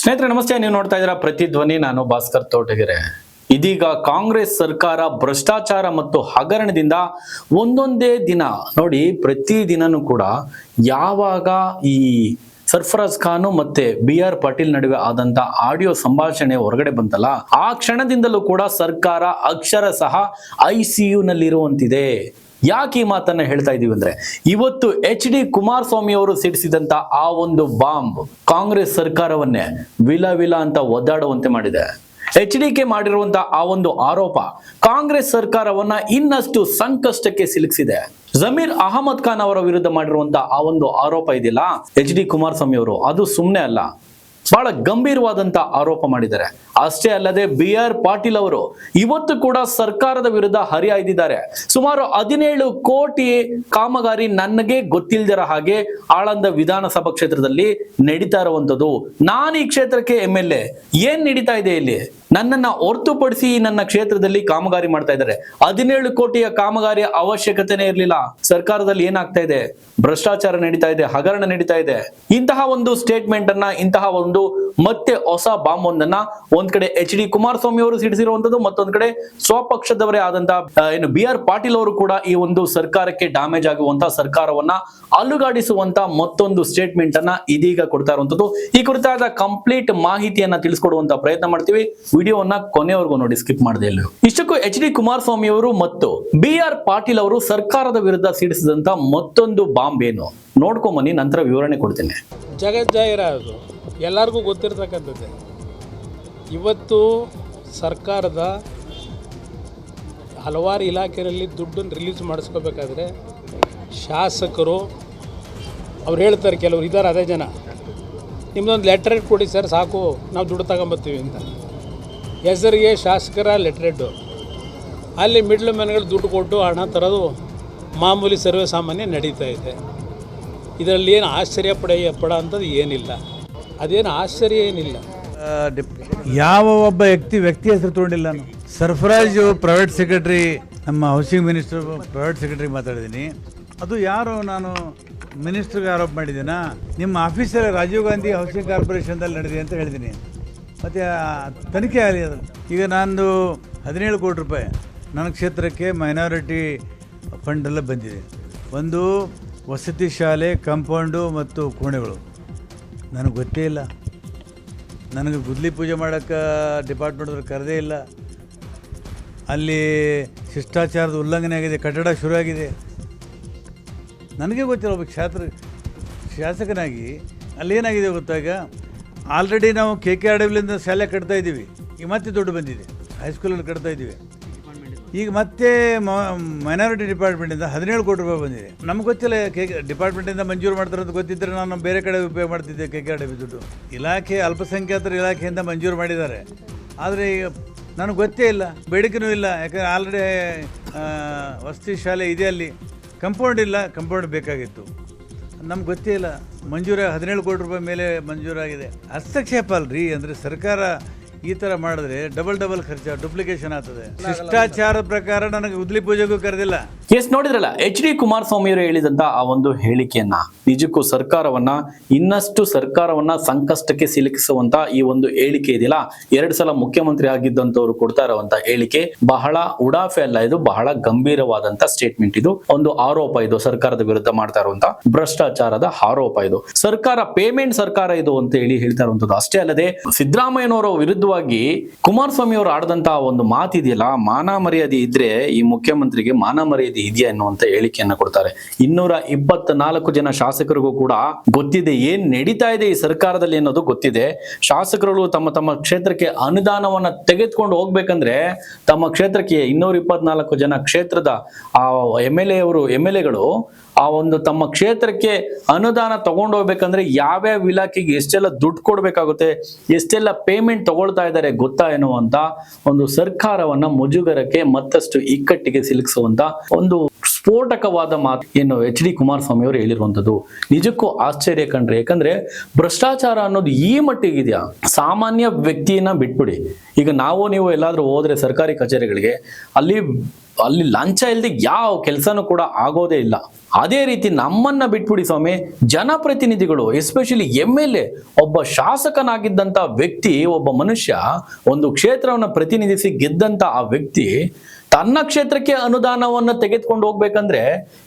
ಸ್ನೇಹಿತರೆ ನಮಸ್ತೆ, ನೀವು ನೋಡ್ತಾ ಇದ್ದೀರಾ ಪ್ರತಿಧ್ವನಿ. ನಾನು ಭಾಸ್ಕರ್ ತೋಟಗೆರೆ. ಇದೀಗ ಕಾಂಗ್ರೆಸ್ ಸರ್ಕಾರ ಭ್ರಷ್ಟಾಚಾರ ಮತ್ತು ಹಗರಣದಿಂದ ಒಂದೊಂದೇ ದಿನ ನೋಡಿ, ಪ್ರತಿ ದಿನನೂ ಕೂಡ ಯಾವಾಗ ಈ ಸರ್ಫರಾಜ್ ಖಾನ್ ಮತ್ತೆ BR ಪಾಟೀಲ್ ನಡುವೆ ಆದಂತ ಆಡಿಯೋ ಸಂಭಾಷಣೆ ಹೊರಗಡೆ ಬಂತಲ್ಲ, ಆ ಕ್ಷಣದಿಂದಲೂ ಕೂಡ ಸರ್ಕಾರ ಅಕ್ಷರಶಃ ICU ನಲ್ಲಿರುವಂತಿದೆ. ಯಾಕೆ ಈ ಮಾತನ್ನ ಹೇಳ್ತಾ ಇದೀವಿ ಅಂದ್ರೆ, ಇವತ್ತು HD ಕುಮಾರಸ್ವಾಮಿ ಅವರು ಸಿಡಿಸಿದಂತ ಆ ಒಂದು ಬಾಂಬ್ ಕಾಂಗ್ರೆಸ್ ಸರ್ಕಾರವನ್ನೇ ವಿಲ ಅಂತ ಒದ್ದಾಡುವಂತೆ ಮಾಡಿದೆ. HDK ಮಾಡಿರುವಂತ ಆ ಒಂದು ಆರೋಪ ಕಾಂಗ್ರೆಸ್ ಸರ್ಕಾರವನ್ನ ಇನ್ನಷ್ಟು ಸಂಕಷ್ಟಕ್ಕೆ ಸಿಲುಕಿಸಿದೆ. ಜಮೀರ್ ಅಹಮದ್ ಖಾನ್ ಅವರ ವಿರುದ್ಧ ಮಾಡಿರುವಂತ ಆ ಒಂದು ಆರೋಪ ಇದೆಯಲ್ಲ, HD ಕುಮಾರಸ್ವಾಮಿ ಅವರು, ಅದು ಸುಮ್ಮನೆ ಅಲ್ಲ, ಬಹಳ ಗಂಭೀರವಾದಂತ ಆರೋಪ ಮಾಡಿದ್ದಾರೆ. ಅಷ್ಟೇ ಅಲ್ಲದೆ BR ಪಾಟೀಲ್ ಅವರು ಇವತ್ತು ಕೂಡ ಸರ್ಕಾರದ ವಿರುದ್ಧ ಹರಿಹಾಯ್ದಿದ್ದಾರೆ. ಸುಮಾರು 17 ಕೋಟಿ ಕಾಮಗಾರಿ ನನಗೆ ಗೊತ್ತಿಲ್ದಿರ ಹಾಗೆ ಆಳಂದ ವಿಧಾನಸಭಾ ಕ್ಷೇತ್ರದಲ್ಲಿ ನಡೀತಾ ಇರುವಂತದ್ದು. ನಾನು ಈ ಕ್ಷೇತ್ರಕ್ಕೆ MLA, ಏನ್ ನಡೀತಾ ಇದೆ ಇಲ್ಲಿ? ನನ್ನನ್ನ ಹೊರತುಪಡಿಸಿ ನನ್ನ ಕ್ಷೇತ್ರದಲ್ಲಿ ಕಾಮಗಾರಿ ಮಾಡ್ತಾ ಇದ್ದಾರೆ. 17 ಕೋಟಿಯ ಕಾಮಗಾರಿಯ ಅವಶ್ಯಕತೆನೇ ಇರಲಿಲ್ಲ. ಸರ್ಕಾರದಲ್ಲಿ ಏನಾಗ್ತಾ ಇದೆ? ಭ್ರಷ್ಟಾಚಾರ ನಡೀತಾ ಇದೆ, ಹಗರಣ ನಡೀತಾ ಇದೆ. ಇಂತಹ ಒಂದು ಸ್ಟೇಟ್ಮೆಂಟ್ ಅನ್ನ, ಇಂತಹ ಒಂದು ಮತ್ತೆ ಹೊಸ ಬಾಂಬ್ ಒಂದನ್ನ ಒಂದ್ ಕಡೆ HD ಕುಮಾರಸ್ವಾಮಿ ಅವರು ಸಿಡಿಸಿರುವಂತದ್ದು, ಮತ್ತೊಂದ್ ಕಡೆ ಸ್ವಪಕ್ಷದವರೇ ಆದಂತ BR ಪಾಟೀಲ್ ಅವರು ಕೂಡ ಈ ಒಂದು ಸರ್ಕಾರಕ್ಕೆ ಡ್ಯಾಮೇಜ್ ಆಗುವಂತ, ಸರ್ಕಾರವನ್ನ ಅಲುಗಾಡಿಸುವಂತ ಮತ್ತೊಂದು ಸ್ಟೇಟ್ಮೆಂಟ್ ಅನ್ನ ಇದೀಗ ಕೊಡ್ತಾ ಇರುವಂತದ್ದು. ಈ ಕುರಿತಾದ ಕಂಪ್ಲೀಟ್ ಮಾಹಿತಿಯನ್ನ ತಿಳಿಸ್ಕೊಡುವಂತ ಪ್ರಯತ್ನ ಮಾಡ್ತೀವಿ. ವಿಡಿಯೋವನ್ನ ಕೊನೆವರೆಗೂ ನೋಡಿ, ಸ್ಕಿಪ್ ಮಾಡದೆ ಇಲ್ಲ. ಇಷ್ಟಕ್ಕೂ HD ಕುಮಾರಸ್ವಾಮಿ ಅವರು ಮತ್ತು BR ಪಾಟೀಲ್ ಅವರು ಸರ್ಕಾರದ ವಿರುದ್ಧ ಸಿಡಿಸಿದಂತ ಮತ್ತೊಂದು ಬಾಂಬ್ ಏನು ನೋಡ್ಕೊಂಬನ್ನಿ, ನಂತರ ವಿವರಣೆ ಕೊಡ್ತೇನೆ. ಜಗಜ್ಜಾಹಿರ, ಅದು ಎಲ್ಲರಿಗೂ ಗೊತ್ತಿರ್ತಕ್ಕಂಥದ್ದೇ. ಇವತ್ತು ಸರ್ಕಾರದ ಹಲವಾರು ಇಲಾಖೆಯಲ್ಲಿ ದುಡ್ಡನ್ನು ರಿಲೀಸ್ ಮಾಡಿಸ್ಕೋಬೇಕಾದ್ರೆ ಶಾಸಕರು ಅವ್ರು ಹೇಳ್ತಾರೆ, ಕೆಲವರು ಇದ್ದಾರೆ ಅದೇ ಜನ, ನಿಮ್ಮದೊಂದು ಲೆಟ್ರೇಟ್ ಕೊಡಿ ಸರ್ ಸಾಕು, ನಾವು ದುಡ್ಡು ತಗೊಂಬರ್ತೀವಿ ಅಂತ. ಹೆಸರಿಗೆ ಶಾಸಕರ ಲೆಟ್ರೇಟು, ಅಲ್ಲಿ ಮಿಡ್ಲ್ ಮ್ಯಾನ್ಗಳು ದುಡ್ಡು ಕೊಟ್ಟು ಹಣ ತರೋದು ಮಾಮೂಲಿ ಸರ್ವೇ ಸಾಮಾನ್ಯ ನಡೀತಾ ಇದೆ. ಇದರಲ್ಲಿ ಏನು ಆಶ್ಚರ್ಯ ಪಡೋ ಅಂಥದ್ದು ಏನಿಲ್ಲ, ಅದೇನು ಆಶ್ಚರ್ಯ ಏನಿಲ್ಲ. ಯಾವ ಒಬ್ಬ ವ್ಯಕ್ತಿ ಹೆಸರು ತೊಗೊಂಡಿಲ್ಲ. ನಾನು ಸರ್ಫರಾಜ್ ಪ್ರೈವೇಟ್ ಸೆಕ್ರೆಟರಿ, ನಮ್ಮ ಹೌಸಿಂಗ್ ಮಿನಿಸ್ಟರ್ ಪ್ರೈವೇಟ್ ಸೆಕ್ರೆಟರಿ ಮಾತಾಡಿದ್ದೀನಿ. ಅದು ಯಾರು, ನಾನು ಮಿನಿಸ್ಟ್ರಿಗೆ ಆರೋಪ ಮಾಡಿದ್ದೀನಾ? ನಿಮ್ಮ ಆಫೀಸಲ್ಲಿ ರಾಜೀವ್ ಗಾಂಧಿ ಹೌಸಿಂಗ್ ಕಾರ್ಪೊರೇಷನ್ದಲ್ಲಿ ನಡೆದಿದೆ ಅಂತ ಹೇಳಿದ್ದೀನಿ. ಮತ್ತು ತನಿಖೆ ಆಗಲಿ ಅದು. ಈಗ ನಂದು 17 ಕೋಟಿ ರೂಪಾಯಿ ನನ್ನ ಕ್ಷೇತ್ರಕ್ಕೆ ಮೈನಾರಿಟಿ ಫಂಡೆಲ್ಲ ಬಂದಿದೆ. ಒಂದು ವಸತಿ ಶಾಲೆ, ಕಾಂಪೌಂಡು ಮತ್ತು ಕೋಣೆಗಳು. ನನಗೆ ಗೊತ್ತೇ ಇಲ್ಲ. ನನಗೆ ಗುದ್ಲಿ ಪೂಜೆ ಮಾಡೋಕ್ಕೆ ಡಿಪಾರ್ಟ್ಮೆಂಟ್ದವ್ರು ಕರೆದೇ ಇಲ್ಲ. ಅಲ್ಲಿ ಶಿಷ್ಟಾಚಾರದ ಉಲ್ಲಂಘನೆ ಆಗಿದೆ, ಕಟ್ಟಡ ಶುರುವಾಗಿದೆ. ನನಗೆ ಗೊತ್ತಿಲ್ಲ. ಒಬ್ಬ ಶಾಸಕನಾಗಿ ಅಲ್ಲೇನಾಗಿದೆ ಗೊತ್ತಾಗ, ಆಲ್ರೆಡಿ ನಾವು KKRWಲಿಂದ ಶಾಲೆ ಕಟ್ತಾಯಿದ್ದೀವಿ. ಈಗ ಮತ್ತೆ ದುಡ್ಡು ಬಂದಿದೆ, ಹೈಸ್ಕೂಲಲ್ಲಿ ಕಟ್ತಾಯಿದ್ದೀವಿ. ಈಗ ಮತ್ತೆ ಮೈನಾರಿಟಿ ಡಿಪಾರ್ಟ್ಮೆಂಟಿಂದ 17 ಕೋಟಿ ರೂಪಾಯಿ ಬಂದಿದೆ. ನಮ್ಗೆ ಗೊತ್ತಿಲ್ಲ, ಡಿಪಾರ್ಟ್ಮೆಂಟಿಂದ ಮಂಜೂರು ಮಾಡ್ತಾರೆ ಅಂತ ಗೊತ್ತಿದ್ದರೆ ನಾನು ಬೇರೆ ಕಡೆ ಉಪಯೋಗ ಮಾಡ್ತಿದ್ದೆ. KKRW ದುಡ್ಡು ಇಲಾಖೆ, ಅಲ್ಪಸಂಖ್ಯಾತರ ಇಲಾಖೆಯಿಂದ ಮಂಜೂರು ಮಾಡಿದ್ದಾರೆ. ಆದರೆ ಈಗ ನನಗೆ ಗೊತ್ತೇ ಇಲ್ಲ, ಬೇಡಿಕೆನೂ ಇಲ್ಲ. ಯಾಕಂದರೆ ಆಲ್ರೆಡಿ ವಸತಿ ಶಾಲೆ ಇದೆ, ಅಲ್ಲಿ ಕಂಪೌಂಡ್ ಇಲ್ಲ. ಕಂಪೌಂಡ್ ಬೇಕಾಗಿತ್ತು, ನಮ್ಗೆ ಗೊತ್ತೇ ಇಲ್ಲ. ಮಂಜೂರು 17 ಕೋಟಿ ರೂಪಾಯಿ ಮೇಲೆ ಮಂಜೂರಾಗಿದೆ. ಹಸ್ತಕ್ಷೇಪ ಅಲ್ರಿ. ಅಂದರೆ ಸರ್ಕಾರ ಈ ಥರ ಮಾಡಿದ್ರೆ ಡಬಲ್ ಖರ್ಚು, ಡುಪ್ಲಿಕೇಶನ್ ಆಗ್ತದೆ. ಶಿಷ್ಟಾಚಾರದ ಪ್ರಕಾರ ನನಗೆ ಉದ್ಲಿ ಪೂಜೆಗೂ ಕರೆದಿಲ್ಲ. ಎಸ್, ನೋಡಿದ್ರಲ್ಲ HD ಕುಮಾರಸ್ವಾಮಿ ಅವರು ಹೇಳಿದಂತ ಆ ಒಂದು ಹೇಳಿಕೆಯನ್ನ. ನಿಜಕ್ಕೂ ಇನ್ನಷ್ಟು ಸರ್ಕಾರವನ್ನ ಸಂಕಷ್ಟಕ್ಕೆ ಸಿಲುಕಿಸುವಂತ ಈ ಒಂದು ಹೇಳಿಕೆ ಇದೆಯಲ್ಲ, 2 ಸಲ ಮುಖ್ಯಮಂತ್ರಿ ಆಗಿದ್ದಂತವ್ರು ಕೊಡ್ತಾ ಇರುವಂತ ಹೇಳಿಕೆ ಬಹಳ ಉಡಾಫೆ ಅಲ್ಲ, ಇದು ಬಹಳ ಗಂಭೀರವಾದಂತ ಸ್ಟೇಟ್ಮೆಂಟ್. ಇದು ಒಂದು ಆರೋಪ, ಇದು ಸರ್ಕಾರದ ವಿರುದ್ಧ ಮಾಡ್ತಾ ಇರುವಂತ ಭ್ರಷ್ಟಾಚಾರದ ಆರೋಪ. ಇದು ಸರ್ಕಾರ ಪೇಮೆಂಟ್ ಸರ್ಕಾರ ಇದು ಅಂತ ಹೇಳ್ತಾ ಇರುವಂತದ್ದು. ಅಷ್ಟೇ ಅಲ್ಲದೆ ಸಿದ್ದರಾಮಯ್ಯನವರ ವಿರುದ್ಧವಾಗಿ ಕುಮಾರಸ್ವಾಮಿ ಅವರು ಆಡದಂತ ಒಂದು ಮಾತಿದೆಯಲ್ಲ, ಮಾನ ಮರ್ಯಾದೆ ಇದ್ರೆ ಈ ಮುಖ್ಯಮಂತ್ರಿಗೆ ಮಾನ ಮರ್ಯಾದೆ ಇದೆಯಾ ಎನ್ನುವಂತ ಹೇಳಿಕೆಯನ್ನ ಕೊಡ್ತಾರೆ. 224 ಜನ ಶಾಸಕರಿಗೂ ಕೂಡ ಗೊತ್ತಿದೆ ಏನ್ ನಡೀತಾ ಇದೆ ಈ ಸರ್ಕಾರದಲ್ಲಿ ಅನ್ನೋದು ಗೊತ್ತಿದೆ. ಶಾಸಕರು ತಮ್ಮ ಕ್ಷೇತ್ರಕ್ಕೆ ಅನುದಾನವನ್ನ ತೆಗೆದುಕೊಂಡು ಹೋಗ್ಬೇಕಂದ್ರೆ, ತಮ್ಮ ಕ್ಷೇತ್ರಕ್ಕೆ 224 ಜನ ಕ್ಷೇತ್ರದ ಆ MLAಗಳು ಆ ಒಂದು ತಮ್ಮ ಕ್ಷೇತ್ರಕ್ಕೆ ಅನುದಾನ ತಗೊಂಡು ಹೋಗ್ಬೇಕಂದ್ರೆ ಯಾವ್ಯಾವ ಇಲಾಖೆಗೆ ಎಷ್ಟೆಲ್ಲ ದುಡ್ಡು ಕೊಡ್ಬೇಕಾಗುತ್ತೆ, ಎಷ್ಟೆಲ್ಲ ಪೇಮೆಂಟ್ ತಗೊಳ್ತಾ ಇದ್ದಾರೆ ಗೊತ್ತಾ ಎನ್ನುವಂತ ಒಂದು ಸರ್ಕಾರವನ್ನ ಮುಜುಗರಕ್ಕೆ, ಮತ್ತಷ್ಟು ಇಕ್ಕಟ್ಟಿಗೆ ಸಿಲುಕಿಸುವಂತ ಒಂದು ಸ್ಫೋಟಕವಾದ ಮಾತು ಏನು HD ಕುಮಾರಸ್ವಾಮಿ ಅವರು ಹೇಳಿರುವಂತದ್ದು. ನಿಜಕ್ಕೂ ಆಶ್ಚರ್ಯ ಕಂಡ್ರೆ. ಯಾಕಂದ್ರೆ ಭ್ರಷ್ಟಾಚಾರ ಅನ್ನೋದು ಈ ಮಟ್ಟಿಗಿದೆಯಾ? ಸಾಮಾನ್ಯ ವ್ಯಕ್ತಿಯನ್ನ ಬಿಟ್ಬಿಡಿ, ಈಗ ನೀವು ಎಲ್ಲಾದ್ರೂ ಹೋದ್ರೆ ಸರ್ಕಾರಿ ಕಚೇರಿಗಳಿಗೆ, ಅಲ್ಲಿ ಲಂಚ ಇಲ್ಲದೆ ಯಾವ ಕೆಲಸನೂ ಕೂಡ ಆಗೋದೇ ಇಲ್ಲ. ಅದೇ ರೀತಿ ನಮ್ಮನ್ನ ಬಿಟ್ಬಿಡಿ ಸ್ವಾಮಿ, ಜನಪ್ರತಿನಿಧಿಗಳು ಎಸ್ಪೆಷಲಿ MLA, ಒಬ್ಬ ಶಾಸಕನಾಗಿದ್ದಂತ ವ್ಯಕ್ತಿ, ಒಬ್ಬ ಮನುಷ್ಯ ಒಂದು ಕ್ಷೇತ್ರವನ್ನು ಪ್ರತಿನಿಧಿಸಿ ಗೆದ್ದಂತ ಆ ವ್ಯಕ್ತಿ ತನ್ನ ಕ್ಷೇತ್ರಕ್ಕೆ ಅನುದಾನವನ್ನು ತೆಗೆದುಕೊಂಡು ಹೋಗ್ಬೇಕಂದ್ರೆ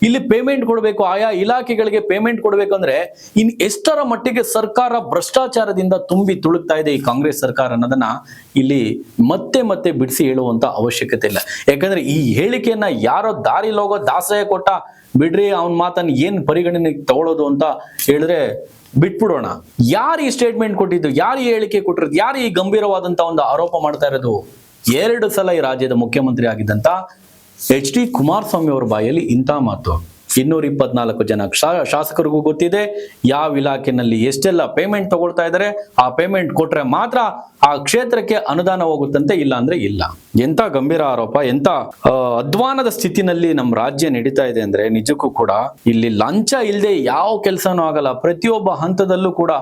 ಇಲ್ಲಿ ಪೇಮೆಂಟ್ ಕೊಡಬೇಕು, ಆಯಾ ಇಲಾಖೆಗಳಿಗೆ ಪೇಮೆಂಟ್ ಕೊಡಬೇಕಂದ್ರೆ ಇನ್ ಎಷ್ಟರ ಮಟ್ಟಿಗೆ ಸರ್ಕಾರ ಭ್ರಷ್ಟಾಚಾರದಿಂದ ತುಂಬಿ ತುಳುಕ್ತಾ ಇದೆ ಈ ಕಾಂಗ್ರೆಸ್ ಸರ್ಕಾರ ಅನ್ನೋದನ್ನ ಇಲ್ಲಿ ಮತ್ತೆ ಮತ್ತೆ ಬಿಡಿಸಿ ಹೇಳುವಂತ ಅವಶ್ಯಕತೆ ಇಲ್ಲ. ಯಾಕಂದ್ರೆ ಈ ಹೇಳಿಕೆಯನ್ನ ಯಾರೋ ದಾರಿಲಿ ಹೋಗೋ ದಾಸಯ್ಯ ಕೊಟ್ಟ ಬಿಡ್ರಿ, ಅವನ ಮಾತನ್ನ ಏನ್ ಪರಿಗಣನೆಗೆ ತಗೊಳ್ಳೋದು ಅಂತ ಹೇಳಿದ್ರೆ ಬಿಟ್ಬಿಡೋಣ. ಯಾರು ಈ ಸ್ಟೇಟ್ಮೆಂಟ್ ಕೊಟ್ಟಿದ್ದು, ಯಾರು ಈ ಹೇಳಿಕೆ ಕೊಟ್ಟಿರೋದು, ಯಾರು ಈ ಗಂಭೀರವಾದಂತ ಒಂದು ಆರೋಪ ಮಾಡ್ತಾ ಇರೋದು? 2 ಸಲ ಈ ರಾಜ್ಯದ ಮುಖ್ಯಮಂತ್ರಿ ಆಗಿದ್ದಂತ HD ಕುಮಾರಸ್ವಾಮಿ ಅವರ ಬಾಯಲ್ಲಿ ಇಂಥ ಮಾತು. 224 ಜನ ಶಾಸಕರಿಗೂ ಗೊತ್ತಿದೆ ಯಾವ ಇಲಾಖೆನಲ್ಲಿ ಎಷ್ಟೆಲ್ಲ ಪೇಮೆಂಟ್ ತಗೊಳ್ತಾ ಇದ್ದಾರೆ. ಆ ಪೇಮೆಂಟ್ ಕೊಟ್ರೆ ಮಾತ್ರ ಆ ಕ್ಷೇತ್ರಕ್ಕೆ ಅನುದಾನ ಹೋಗುತ್ತಂತೆ, ಇಲ್ಲ ಅಂದ್ರೆ ಇಲ್ಲ. ಎಂತ ಗಂಭೀರ ಆರೋಪ, ಎಂತ ಅಧ್ವಾನದ ಸ್ಥಿತಿನಲ್ಲಿ ನಮ್ಮ ರಾಜ್ಯ ನಡೀತಾ ಇದೆ ಅಂದ್ರೆ ನಿಜಕ್ಕೂ ಕೂಡ ಇಲ್ಲಿ ಲಂಚ ಇಲ್ಲದೆ ಯಾವ ಕೆಲಸನೂ ಆಗಲ್ಲ. ಪ್ರತಿಯೊಬ್ಬ ಹಂತದಲ್ಲೂ ಕೂಡ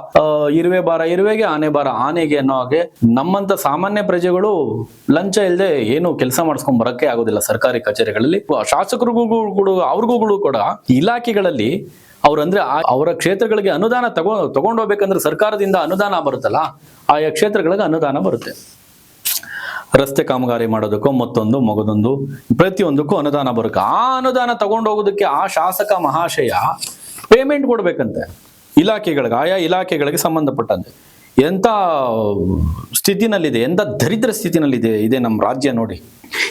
ಇರುವೆ ಬಾರ ಇರುವೆಗೆ, ಆನೆ ಬಾರ ಆನೆಗೆ ಅನ್ನೋ ಹಾಗೆ ನಮ್ಮಂತ ಸಾಮಾನ್ಯ ಪ್ರಜೆಗಳು ಲಂಚ ಇಲ್ಲದೆ ಏನು ಕೆಲಸ ಮಾಡಿಸ್ಕೊಂಡ್ ಬರಕ್ಕೆ ಆಗೋದಿಲ್ಲ ಸರ್ಕಾರಿ ಕಚೇರಿಗಳಲ್ಲಿ. ಶಾಸಕರಿಗೂ ಅವ್ರಿಗೂ ಕೂಡ ಇಲಾಖೆಗಳಲ್ಲಿ ಅವ್ರಂದ್ರೆ ಅವರ ಕ್ಷೇತ್ರಗಳಿಗೆ ಅನುದಾನ ತಗೊಂಡೋಗ್ಬೇಕಂದ್ರೆ ಸರ್ಕಾರದಿಂದ ಅನುದಾನ ಬರುತ್ತಲ್ಲ, ಆಯಾ ಕ್ಷೇತ್ರಗಳಿಗೆ ಅನುದಾನ ಬರುತ್ತೆ. ರಸ್ತೆ ಕಾಮಗಾರಿ ಮಾಡೋದಕ್ಕೋ ಮತ್ತೊಂದು ಮಗದೊಂದು ಪ್ರತಿಯೊಂದಕ್ಕೂ ಅನುದಾನ ಬರುತ್ತೆ. ಆ ಅನುದಾನ ತಗೊಂಡೋಗೋದಕ್ಕೆ ಆ ಶಾಸಕ ಮಹಾಶಯ ಪೇಮೆಂಟ್ ಕೊಡ್ಬೇಕಂತೆ ಇಲಾಖೆಗಳಿಗೆ, ಆಯಾ ಇಲಾಖೆಗಳಿಗೆ ಸಂಬಂಧಪಟ್ಟಂತೆ. ಎಂತ ಸ್ಥಿತಿನಲ್ಲಿದೆ, ಎಂತ ದರಿದ್ರ ಸ್ಥಿತಿನಲ್ಲಿದೆ ಇದೆ ನಮ್ಮ ರಾಜ್ಯ ನೋಡಿ.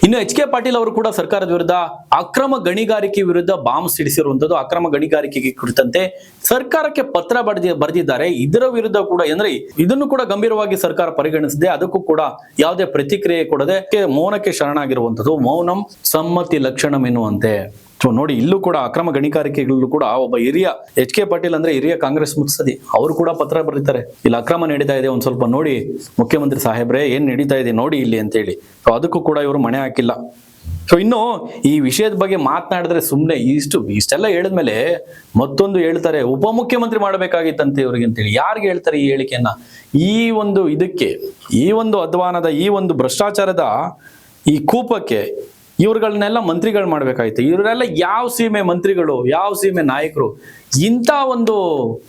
ಇನ್ನು HK ಪಾಟೀಲ್ ಅವರು ಕೂಡ ಸರ್ಕಾರದ ವಿರುದ್ಧ ಅಕ್ರಮ ಗಣಿಗಾರಿಕೆ ವಿರುದ್ಧ ಬಾಂಬ್ ಸಿಡಿಸಿರುವಂತದ್ದು, ಅಕ್ರಮ ಗಣಿಗಾರಿಕೆಗೆ ಕುರಿತಂತೆ ಸರ್ಕಾರಕ್ಕೆ ಪತ್ರ ಬರೆದಿದ್ದಾರೆ. ಇದರ ವಿರುದ್ಧ ಕೂಡ ಅಂದ್ರೆ ಇದನ್ನು ಕೂಡ ಗಂಭೀರವಾಗಿ ಸರ್ಕಾರ ಪರಿಗಣಿಸಿದೆ. ಅದಕ್ಕೂ ಕೂಡ ಯಾವುದೇ ಪ್ರತಿಕ್ರಿಯೆ ಕೊಡದೆ ಮೌನಕ್ಕೆ ಶರಣಾಗಿರುವಂತದ್ದು. ಮೌನಂ ಸಮ್ಮತಿ ಲಕ್ಷಣಂ ಎನ್ನುವಂತೆ. ಸೊ ನೋಡಿ, ಇಲ್ಲೂ ಕೂಡ ಅಕ್ರಮ ಗಣಿಗಾರಿಕೆಗಳಲ್ಲೂ ಕೂಡ ಒಬ್ಬ ಹಿರಿಯ HK ಪಾಟೀಲ್ ಅಂದ್ರೆ ಹಿರಿಯ ಕಾಂಗ್ರೆಸ್ ಮುತ್ಸದಿ, ಅವರು ಕೂಡ ಪತ್ರ ಬರೀತಾರೆ, ಇಲ್ಲಿ ಅಕ್ರಮ ನಡೀತಾ ಇದೆ, ಒಂದ್ ಸ್ವಲ್ಪ ನೋಡಿ ಮುಖ್ಯಮಂತ್ರಿ ಸಾಹೇಬ್ರೆ ಏನ್ ನಡೀತಾ ಇದೆ ನೋಡಿ ಇಲ್ಲಿ ಅಂತ ಹೇಳಿ. ಸೊ ಅದಕ್ಕೂ ಕೂಡ ಇವರು ಮಣೆ ಹಾಕಿಲ್ಲ. ಸೊ ಇನ್ನು ಈ ವಿಷಯದ ಬಗ್ಗೆ ಮಾತನಾಡಿದ್ರೆ ಸುಮ್ಮನೆ ಇಷ್ಟೆಲ್ಲ ಹೇಳಿದ್ಮೇಲೆ ಮತ್ತೊಂದು ಹೇಳ್ತಾರೆ, ಉಪಮುಖ್ಯಮಂತ್ರಿ ಮಾಡಬೇಕಾಗಿತ್ತಂತೆ ಇವ್ರಿಗೆ ಅಂತೇಳಿ. ಯಾರಿಗೆ ಹೇಳ್ತಾರೆ ಈ ಹೇಳಿಕೆಯನ್ನ? ಈ ಒಂದು ಇದಕ್ಕೆ, ಈ ಒಂದು ಅಧ್ವಾನದ, ಈ ಒಂದು ಭ್ರಷ್ಟಾಚಾರದ ಈ ಕೂಪಕ್ಕೆ ಇವ್ರುಗಳನ್ನೆಲ್ಲ ಮಂತ್ರಿಗಳು ಮಾಡ್ಬೇಕಾಯ್ತು. ಇವರೆಲ್ಲ ಯಾವ ಸೀಮೆ ಮಂತ್ರಿಗಳು, ಯಾವ ಸೀಮೆ ನಾಯಕರು? ಇಂಥ ಒಂದು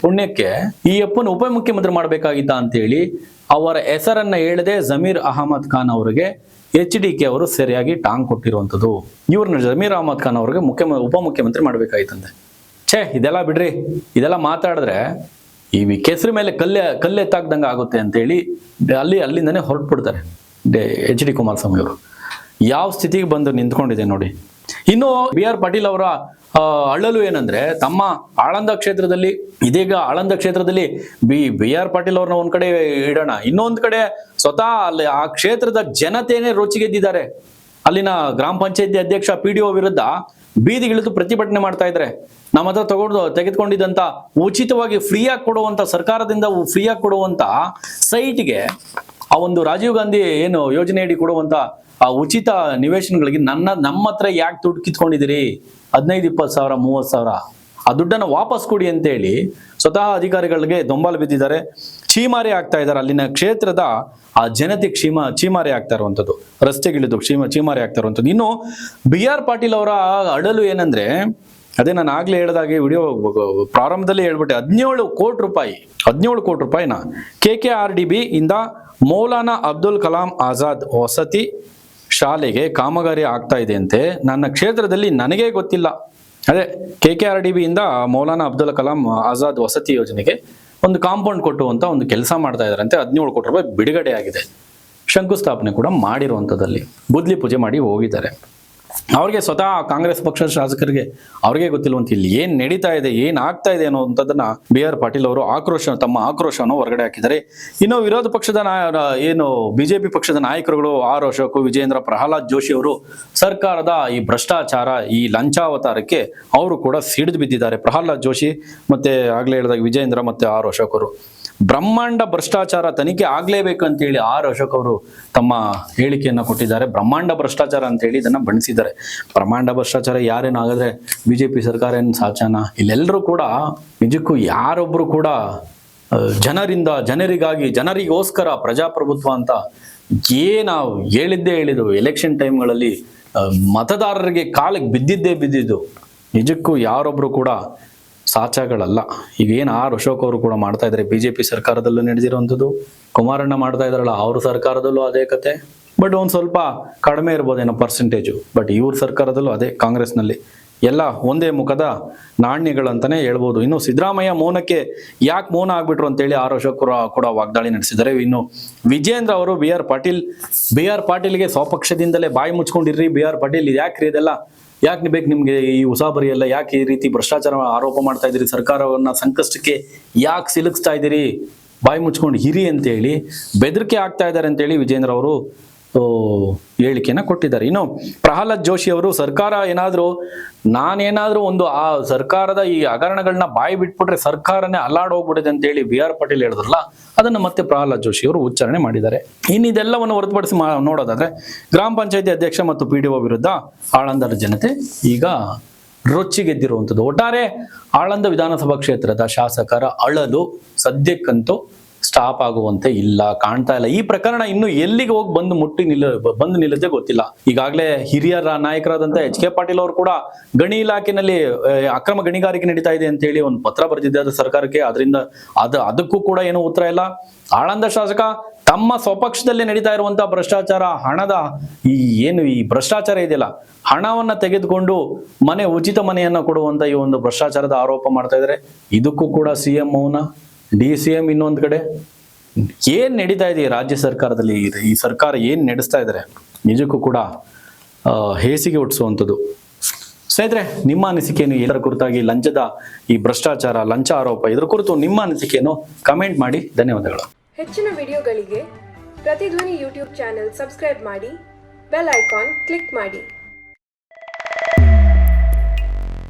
ಪುಣ್ಯಕ್ಕೆ ಈ ಅಪ್ಪನ ಉಪಮುಖ್ಯಮಂತ್ರಿ ಮಾಡ್ಬೇಕಾಗಿತ್ತ ಅಂತೇಳಿ ಅವರ ಹೆಸರನ್ನ ಹೇಳದೆ ಜಮೀರ್ ಅಹಮದ್ ಖಾನ್ ಅವರಿಗೆ HDK ಅವರು ಸರಿಯಾಗಿ ಟಾಂಗ್ ಕೊಟ್ಟಿರುವಂಥದ್ದು. ಇವ್ರನ್ನ ಜಮೀರ್ ಅಹಮದ್ ಖಾನ್ ಅವ್ರಿಗೆ ಉಪಮುಖ್ಯಮಂತ್ರಿ ಮಾಡ್ಬೇಕಾಯ್ತಂತೆ. ಇದೆಲ್ಲ ಬಿಡ್ರಿ, ಇದೆಲ್ಲ ಮಾತಾಡಿದ್ರೆ ಈ ಕೆಸರು ಮೇಲೆ ಕಲ್ಲೆತ್ತಾಕ್ದಂಗೆ ಆಗುತ್ತೆ ಅಂತೇಳಿ ಅಲ್ಲಿಂದನೇ ಹೊರಟ್ಬಿಡ್ತಾರೆ HD ಕುಮಾರಸ್ವಾಮಿ ಅವರು. ಯಾವ ಸ್ಥಿತಿಗೆ ಬಂದು ನಿಂತ್ಕೊಂಡಿದೆ ನೋಡಿ. ಇನ್ನು BR ಪಾಟೀಲ್ ಅವರ ಅಳ್ಳಲು ಏನಂದ್ರೆ, ತಮ್ಮ ಆಳಂದ ಕ್ಷೇತ್ರದಲ್ಲಿ, ಇದೀಗ ಆಳಂದ ಕ್ಷೇತ್ರದಲ್ಲಿ BR ಪಾಟೀಲ್ ಅವ್ರನ್ನ ಒಂದ್ ಕಡೆ ಇಡೋಣ, ಇನ್ನೊಂದ್ ಕಡೆ ಸ್ವತಃ ಅಲ್ಲಿ ಆ ಕ್ಷೇತ್ರದ ಜನತೆಯೇ ರೋಚಿಗೆದ್ದಿದ್ದಾರೆ. ಅಲ್ಲಿನ ಗ್ರಾಮ ಪಂಚಾಯತಿ ಅಧ್ಯಕ್ಷ PDO ವಿರುದ್ಧ ಬೀದಿಗಿಳಿದು ಪ್ರತಿಭಟನೆ ಮಾಡ್ತಾ ಇದ್ದಾರೆ. ನಮ್ಮ ಹತ್ರ ತೆಗೆದುಕೊಂಡಿದ್ದಂತ ಉಚಿತವಾಗಿ ಫ್ರೀಯಾಗಿ ಕೊಡುವಂತ, ಸರ್ಕಾರದಿಂದ ಫ್ರೀಯಾಗಿ ಕೊಡುವಂತ ಸೈಟ್ಗೆ ಆ ಒಂದು ರಾಜೀವ್ ಗಾಂಧಿ ಏನು ಯೋಜನೆಯಡಿ ಕೊಡುವಂತ ಆ ಉಚಿತ ನಿವೇಶನಗಳಿಗೆ ನಮ್ಮ ಹತ್ರ ಯಾಕೆ ದುಡ್ಡು ಕಿತ್ಕೊಂಡಿದ್ದೀರಿ? 15-20 ಸಾವಿರ 30 ಸಾವಿರ ಆ ದುಡ್ಡನ್ನು ವಾಪಸ್ ಕೊಡಿ ಅಂತೇಳಿ ಸ್ವತಃ ಅಧಿಕಾರಿಗಳಿಗೆ ದೊಂಬಲು ಬಿದ್ದಿದ್ದಾರೆ. ಚೀಮಾರಿ ಆಗ್ತಾ ಇದ್ದಾರೆ. ಅಲ್ಲಿನ ಕ್ಷೇತ್ರದ ಆ ಜನತೆ ಚೀಮಾರಿ ಆಗ್ತಾ ಇರುವಂಥದ್ದು, ರಸ್ತೆಗಿಳಿದು ಚೀಮಾರಿ ಆಗ್ತಾ ಇರುವಂಥದ್ದು. ಇನ್ನು BR ಪಾಟೀಲ್ ಅವರ ಅಡಲು ಏನಂದ್ರೆ, ಅದೇ ನಾನು ಆಗ್ಲೇ ಹೇಳಿದಾಗೆ ವಿಡಿಯೋ ಪ್ರಾರಂಭದಲ್ಲಿ ಹೇಳ್ಬಿಟ್ಟೆ, 17 ಕೋಟಿ ರೂಪಾಯಿನ KKRDB ಇಂದ ಮೌಲಾನಾ ಅಬ್ದುಲ್ ಕಲಾಂ ಆಜಾದ್ ವಸತಿ ಶಾಲೆಗೆ ಕಾಮಗಾರಿ ಆಗ್ತಾ ಇದೆ ಅಂತೆ. ನನ್ನ ಕ್ಷೇತ್ರದಲ್ಲಿ ನನಗೇ ಗೊತ್ತಿಲ್ಲ. ಅದೇ KKRDB ಇಂದ ಮೌಲಾನಾ ಅಬ್ದುಲ್ ಕಲಾಂ ಆಜಾದ್ ವಸತಿ ಯೋಜನೆಗೆ ಒಂದು ಕಾಂಪೌಂಡ್ ಕೊಟ್ಟುವಂತ ಒಂದು ಕೆಲಸ ಮಾಡ್ತಾ ಇದಾರಂತೆ. 17 ಕೋಟಿ ರೂಪಾಯಿ ಬಿಡುಗಡೆ ಆಗಿದೆ. ಶಂಕುಸ್ಥಾಪನೆ ಕೂಡ ಮಾಡಿರುವಂಥದ್ದಲ್ಲಿ ಬುದ್ಲಿ ಪೂಜೆ ಮಾಡಿ ಹೋಗಿದ್ದಾರೆ. ಅವ್ರಿಗೆ ಸ್ವತಃ ಕಾಂಗ್ರೆಸ್ ಪಕ್ಷದ ಶಾಸಕರಿಗೆ ಅವ್ರಿಗೆ ಗೊತ್ತಿಲ್ವಂತ ಇಲ್ಲಿ ಏನ್ ನಡೀತಾ ಇದೆ, ಏನ್ ಆಗ್ತಾ ಇದೆ ಅನ್ನೋಂಥದ್ದನ್ನ BR ಪಾಟೀಲ್ ಅವರು ತಮ್ಮ ಆಕ್ರೋಶವನ್ನು ಹೊರಗಡೆ ಹಾಕಿದ್ದಾರೆ. ಇನ್ನು ವಿರೋಧ ಪಕ್ಷದ ಏನು BJP ಪಕ್ಷದ ನಾಯಕರುಗಳು R ಅಶೋಕ್, ವಿಜೇಂದ್ರ, ಪ್ರಹ್ಲಾದ್ ಜೋಶಿ ಅವರು ಸರ್ಕಾರದ ಈ ಭ್ರಷ್ಟಾಚಾರ, ಈ ಲಂಚಾವತಾರಕ್ಕೆ ಅವರು ಕೂಡ ಸಿಡಿದು ಬಿದ್ದಿದ್ದಾರೆ. ಪ್ರಹ್ಲಾದ್ ಜೋಶಿ ಮತ್ತೆ ಆಗ್ಲೇ ಹೇಳಿದಾಗ ವಿಜೇಂದ್ರ ಮತ್ತೆ R ಅಶೋಕ್ ಅವರು ಬ್ರಹ್ಮಾಂಡ ಭ್ರಷ್ಟಾಚಾರ ತನಿಖೆ ಆಗ್ಲೇಬೇಕು ಅಂತೇಳಿ R ಅಶೋಕ್ ಅವರು ತಮ್ಮ ಹೇಳಿಕೆಯನ್ನ ಕೊಟ್ಟಿದ್ದಾರೆ. ಬ್ರಹ್ಮಾಂಡ ಭ್ರಷ್ಟಾಚಾರ ಅಂತೇಳಿ ಇದನ್ನ ಬಣ್ಣಿಸಿದ್ದಾರೆ. ಬ್ರಹ್ಮಾಂಡ ಭ್ರಷ್ಟಾಚಾರ ಯಾರೇನಾಗಿದ್ರೆ BJP ಸರ್ಕಾರ ಏನು ಸಾಚನ? ಇಲ್ಲೆಲ್ಲರೂ ಕೂಡ ನಿಜಕ್ಕೂ ಯಾರೊಬ್ರು ಕೂಡ ಜನರಿಗೋಸ್ಕರ ಪ್ರಜಾಪ್ರಭುತ್ವ ಅಂತ ನಾವು ಹೇಳಿದ್ದು ಎಲೆಕ್ಷನ್ ಟೈಮ್ಗಳಲ್ಲಿ ಮತದಾರರಿಗೆ ಕಾಲಿಗೆ ಬಿದ್ದಿದ್ದು ನಿಜಕ್ಕೂ ಯಾರೊಬ್ರು ಕೂಡ ಸಾಚಾಗಳಲ್ಲ. ಈಗ ಏನು ಅಶೋಕ್ ಅವರು ಕೂಡ ಮಾಡ್ತಾ ಇದ್ದಾರೆ, BJP ಸರ್ಕಾರದಲ್ಲೂ ನಡೆದಿರುವಂಥದ್ದು, ಕುಮಾರಣ್ಣ ಮಾಡ್ತಾ ಇದ್ದಾರಲ್ಲ ಅವ್ರ ಸರ್ಕಾರದಲ್ಲೂ ಅದೇ ಕತೆ. ಬಟ್ ಒಂದು ಸ್ವಲ್ಪ ಕಡಿಮೆ ಇರ್ಬೋದೇನೋ ಪರ್ಸೆಂಟೇಜು. ಬಟ್ ಇವ್ರ ಸರ್ಕಾರದಲ್ಲೂ ಅದೇ, ಕಾಂಗ್ರೆಸ್ನಲ್ಲಿ ಎಲ್ಲ ಒಂದೇ ಮುಖದ ನಾಣ್ಯಗಳಂತಾನೆ ಹೇಳ್ಬೋದು. ಇನ್ನು ಸಿದ್ದರಾಮಯ್ಯ ಮೌನಕ್ಕೆ ಯಾಕೆ ಮೌನ ಆಗ್ಬಿಟ್ರು ಅಂತೇಳಿ ಅಶೋಕ್ ಕೂಡ ವಾಗ್ದಾಳಿ ನಡೆಸಿದ್ದಾರೆ. ಇನ್ನು ವಿಜೇಂದ್ರ ಅವರು ಬಿ ಆರ್ ಪಾಟೀಲ್ಗೆ ಸ್ವಪಕ್ಷದಿಂದಲೇ ಬಾಯಿ ಮುಚ್ಕೊಂಡಿರ್ರಿ, BR ಪಾಟೀಲ್ ಯಾಕ್ರಿ ಇದೆಲ್ಲ, ಯಾಕೆ ಬೇಕು ನಿಮ್ಗೆ ಈ ಉಸಾಬರಿ ಎಲ್ಲ, ಯಾಕೆ ಈ ರೀತಿ ಭ್ರಷ್ಟಾಚಾರ ಆರೋಪ ಮಾಡ್ತಾ ಇದ್ದೀರಿ, ಸರ್ಕಾರವನ್ನ ಸಂಕಷ್ಟಕ್ಕೆ ಯಾಕೆ ಸಿಲುಕಿಸ್ತಾ ಇದ್ದೀರಿ, ಬಾಯಿ ಮುಚ್ಕೊಂಡು ಹಿರಿ ಅಂತೇಳಿ ಬೆದರಿಕೆ ಆಗ್ತಾ ಇದ್ದಾರೆ ಅಂತೇಳಿ ವಿಜೇಂದ್ರ ಅವರು ಹೇಳಿಕೆಯನ್ನ ಕೊಟ್ಟಿದ್ದಾರೆ. ಇನ್ನು ಪ್ರಹ್ಲಾದ್ ಜೋಶಿ ಅವರು ಸರ್ಕಾರ ನಾನೇನಾದ್ರೂ ಒಂದು ಆ ಸರ್ಕಾರದ ಈ ಹಗರಣಗಳನ್ನ ಬಾಯಿ ಬಿಟ್ಬಿಟ್ರೆ ಸರ್ಕಾರನೇ ಅಲ್ಲಾಡೋಗ್ಬಿಡಿದೆ ಅಂತೇಳಿ BR ಪಾಟೀಲ್ ಹೇಳಿದ್ರಲ್ಲ, ಅದನ್ನ ಮತ್ತೆ ಪ್ರಹ್ಲಾದ್ ಜೋಶಿ ಅವರು ಉಚ್ಚಾರಣೆ ಮಾಡಿದ್ದಾರೆ. ಇನ್ನು ಇದೆಲ್ಲವನ್ನು ಹೊರತುಪಡಿಸಿ ನೋಡೋದಾದ್ರೆ ಗ್ರಾಮ ಪಂಚಾಯತಿ ಅಧ್ಯಕ್ಷ ಮತ್ತು PDO ವಿರುದ್ಧ ಆಳಂದರ ಜನತೆ ಈಗ ರೊಚ್ಚಿಗೆದ್ದಿರುವಂಥದ್ದು. ಒಟ್ಟಾರೆ ಆಳಂದ ವಿಧಾನಸಭಾ ಕ್ಷೇತ್ರದ ಶಾಸಕರ ಅಳಲು ಸದ್ಯಕ್ಕಂತೂ ಸ್ಟಾಪ್ ಆಗುವಂತೆ ಇಲ್ಲ, ಕಾಣ್ತಾ ಇಲ್ಲ. ಈ ಪ್ರಕರಣ ಇನ್ನು ಎಲ್ಲಿಗೆ ಹೋಗಿ ಬಂದು ನಿಲ್ಲದೆ ಗೊತ್ತಿಲ್ಲ. ಈಗಾಗಲೇ ಹಿರಿಯರ ನಾಯಕರಾದಂತ HK ಪಾಟೀಲ್ ಅವರು ಕೂಡ ಗಣಿ ಇಲಾಖೆನಲ್ಲಿ ಅಕ್ರಮ ಗಣಿಗಾರಿಕೆ ನಡೀತಾ ಇದೆ ಅಂತ ಹೇಳಿ ಒಂದು ಪತ್ರ ಬರೆದಿದ್ದಾರೆ ಸರ್ಕಾರಕ್ಕೆ. ಅದಕ್ಕೂ ಕೂಡ ಏನೂ ಉತ್ತರ ಇಲ್ಲ. ಆಳಂದ ಶಾಸಕ ತಮ್ಮ ಸ್ವಪಕ್ಷದಲ್ಲಿ ನಡೀತಾ ಇರುವಂತಹ ಭ್ರಷ್ಟಾಚಾರ, ಹಣದ ಈ ಭ್ರಷ್ಟಾಚಾರ ಇದೆಯಲ್ಲ, ಹಣವನ್ನ ತೆಗೆದುಕೊಂಡು ಉಚಿತ ಮನೆಯನ್ನ ಕೊಡುವಂತ ಈ ಒಂದು ಭ್ರಷ್ಟಾಚಾರದ ಆರೋಪ ಮಾಡ್ತಾ ಇದ್ದಾರೆ. ಇದಕ್ಕೂ ಕೂಡ CM ಮೌನ, DCM ಇನ್ನೊಂದು ಕಡೆ. ಏನ್ ನಡೀತಾ ಇದೆ ರಾಜ್ಯ ಸರ್ಕಾರದಲ್ಲಿ, ಈ ಸರ್ಕಾರ ಏನ್ ನಡೆಸ್ತಾ ಇದ್ದಾರೆ ನಿಜಕ್ಕೂ ಕೂಡ ಹೇಸಿಗೆ ಹುಟ್ಟಿಸುವಂಥದ್ದು. ಸ್ನೇಹಿತರೆ, ನಿಮ್ಮ ಅನಿಸಿಕೆಯನ್ನು ಇದರ ಕುರಿತಾಗಿ ಈ ಭ್ರಷ್ಟಾಚಾರ, ಲಂಚ ಆರೋಪ ಇದರ ಕುರಿತು ನಿಮ್ಮ ಅನಿಸಿಕೆಯನ್ನು ಕಮೆಂಟ್ ಮಾಡಿ. ಧನ್ಯವಾದಗಳು. ಹೆಚ್ಚಿನ ವಿಡಿಯೋಗಳಿಗೆ ಪ್ರತಿಧ್ವನಿ YouTube ಚಾನೆಲ್ ಸಬ್ಸ್ಕ್ರೈಬ್ ಮಾಡಿ, ಬೆಲ್ ಐಕಾನ್ ಕ್ಲಿಕ್ ಮಾಡಿ.